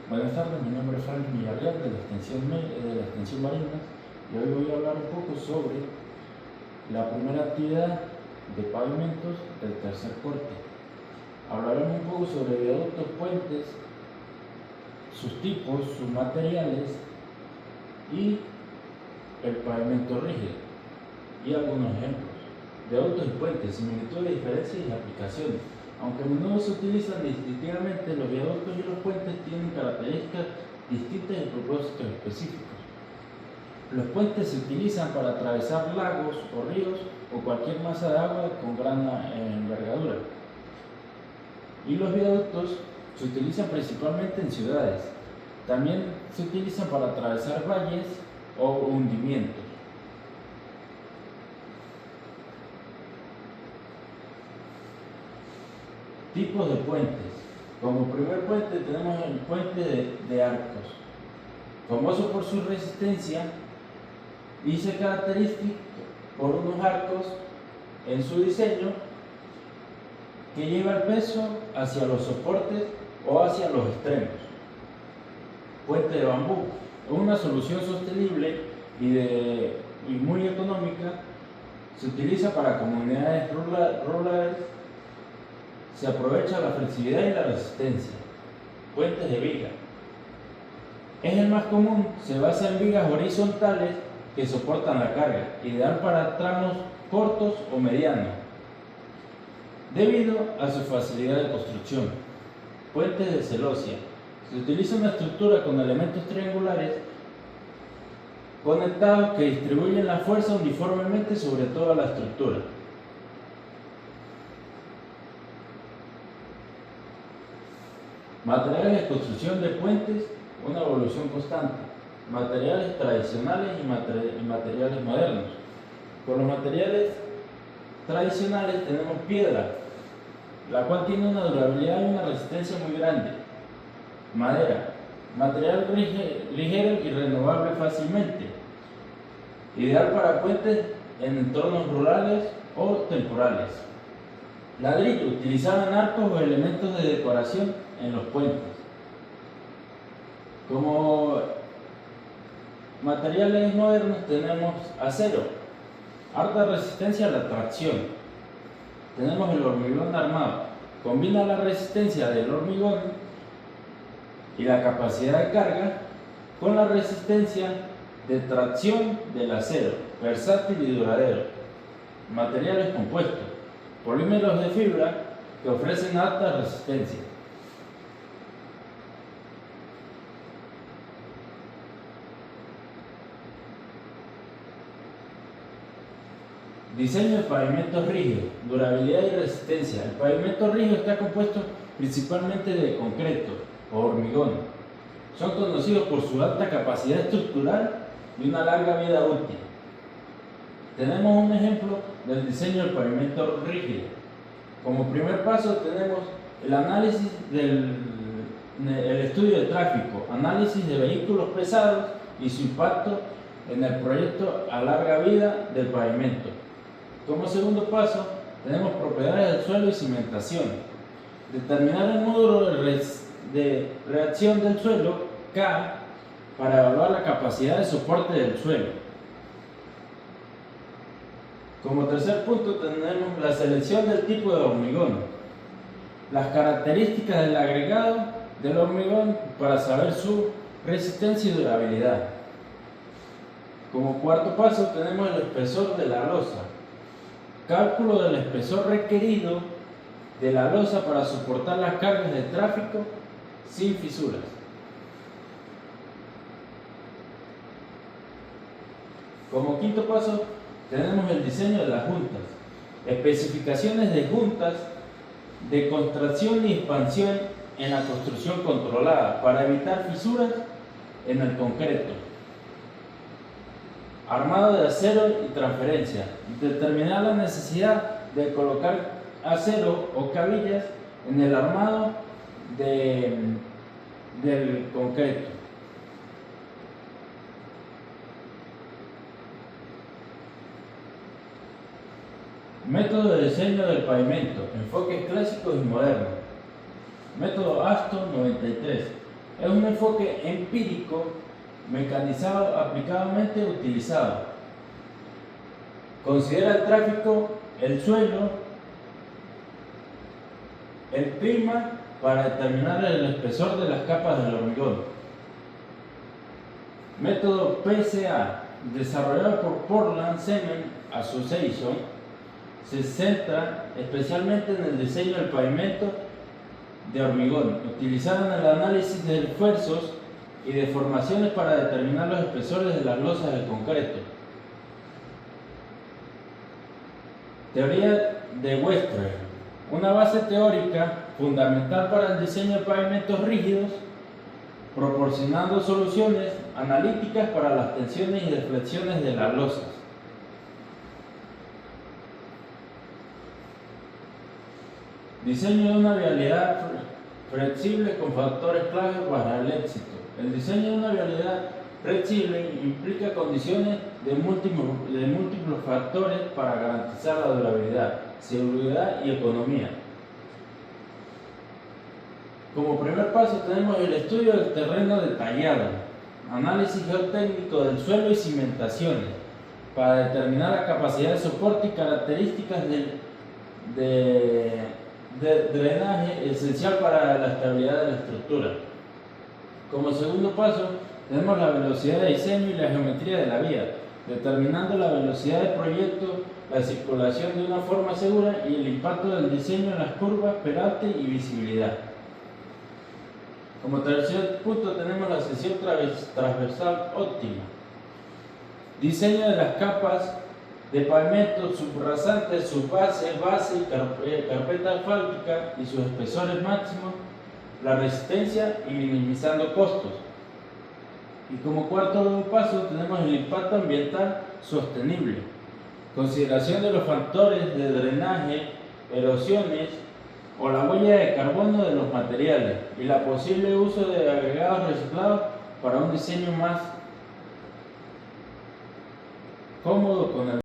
Buenas tardes, mi nombre es Frank Villarreal de la Extensión Marinas y hoy voy a hablar un poco sobre la primera actividad de pavimentos del tercer corte. Hablaremos un poco sobre viaductos, puentes, sus tipos, sus materiales y el pavimento rígido y algunos ejemplos. Viaductos y puentes, similitudes, diferencias y aplicaciones. Aunque a menudo se utilizan distintivamente, los viaductos y los puentes tienen características distintas y propósitos específicos. Los puentes se utilizan para atravesar lagos o ríos o cualquier masa de agua con gran envergadura. Y los viaductos se utilizan principalmente en ciudades. También se utilizan para atravesar valles o hundimientos. Tipos de puentes. Como primer puente tenemos el puente de arcos, famoso por su resistencia y se caracteriza por unos arcos en su diseño que lleva el peso hacia los soportes o hacia los extremos. Puente de bambú es una solución sostenible y muy económica. Se utiliza para comunidades rurales. Se aprovecha la flexibilidad y la resistencia. Puentes de viga. Es el más común, se basa en vigas horizontales que soportan la carga, ideal para tramos cortos o medianos, debido a su facilidad de construcción. Puentes de celosía. Se utiliza una estructura con elementos triangulares conectados que distribuyen la fuerza uniformemente sobre toda la estructura. Materiales de construcción de puentes, una evolución constante. Materiales tradicionales y materiales modernos. Con los materiales tradicionales tenemos piedra, la cual tiene una durabilidad y una resistencia muy grande. Madera, material ligero y renovable fácilmente. Ideal para puentes en entornos rurales o temporales. Ladrillo, utilizado en arcos o elementos de decoración en los puentes. Como materiales modernos tenemos acero, alta resistencia a la tracción. Tenemos el hormigón armado, combina la resistencia del hormigón y la capacidad de carga con la resistencia de tracción del acero, versátil y duradero. Materiales compuestos, polímeros de fibra que ofrecen alta resistencia. Diseño de pavimentos rígidos, durabilidad y resistencia. El pavimento rígido está compuesto principalmente de concreto o hormigón. Son conocidos por su alta capacidad estructural y una larga vida útil. Tenemos un ejemplo del diseño del pavimento rígido. Como primer paso tenemos el análisis el estudio de tráfico, análisis de vehículos pesados y su impacto en el proyecto a larga vida del pavimento. Como segundo paso, tenemos propiedades del suelo y cimentación. Determinar el módulo de reacción del suelo, K, para evaluar la capacidad de soporte del suelo. Como tercer punto, tenemos la selección del tipo de hormigón. Las características del agregado del hormigón para saber su resistencia y durabilidad. Como cuarto paso, tenemos el espesor de la losa. Cálculo del espesor requerido de la losa para soportar las cargas de tráfico sin fisuras. Como quinto paso tenemos el diseño de las juntas. Especificaciones de juntas de contracción y expansión en la construcción controlada para evitar fisuras en el concreto. Armado de acero y transferencia. Determinar la necesidad de colocar acero o cabillas en el armado del concreto. Método de diseño del pavimento. Enfoques clásicos y modernos. Método Aston 93. Es un enfoque empírico, mecanizado, aplicadamente utilizado. Considera el tráfico, el suelo, el clima para determinar el espesor de las capas del hormigón. Método PCA, desarrollado por Portland Cement Association, se centra especialmente en el diseño del pavimento de hormigón, utilizado en el análisis de esfuerzos y deformaciones para determinar los espesores de las losas de concreto. Teoría de Webster, una base teórica fundamental para el diseño de pavimentos rígidos, proporcionando soluciones analíticas para las tensiones y deflexiones de las losas. Diseño de una vialidad flexible con factores clave para el éxito. El diseño de una vialidad flexible implica condiciones de múltiples factores para garantizar la durabilidad, seguridad y economía. Como primer paso tenemos el estudio del terreno detallado, análisis geotécnico del suelo y cimentaciones, para determinar la capacidad de soporte y características de drenaje esencial para la estabilidad de la estructura. Como segundo paso tenemos la velocidad de diseño y la geometría de la vía, determinando la velocidad del proyecto, la circulación de una forma segura y el impacto del diseño en las curvas, peralte y visibilidad. Como tercer punto tenemos la sección transversal óptima. Diseño de las capas de pavimento, subrasantes, subbase, base y carpeta asfáltica y sus espesores máximos, la resistencia y minimizando costos. Y como cuarto paso tenemos el impacto ambiental sostenible. Consideración de los factores de drenaje, erosiones o la huella de carbono de los materiales y la posible uso de agregados reciclados para un diseño más cómodo con el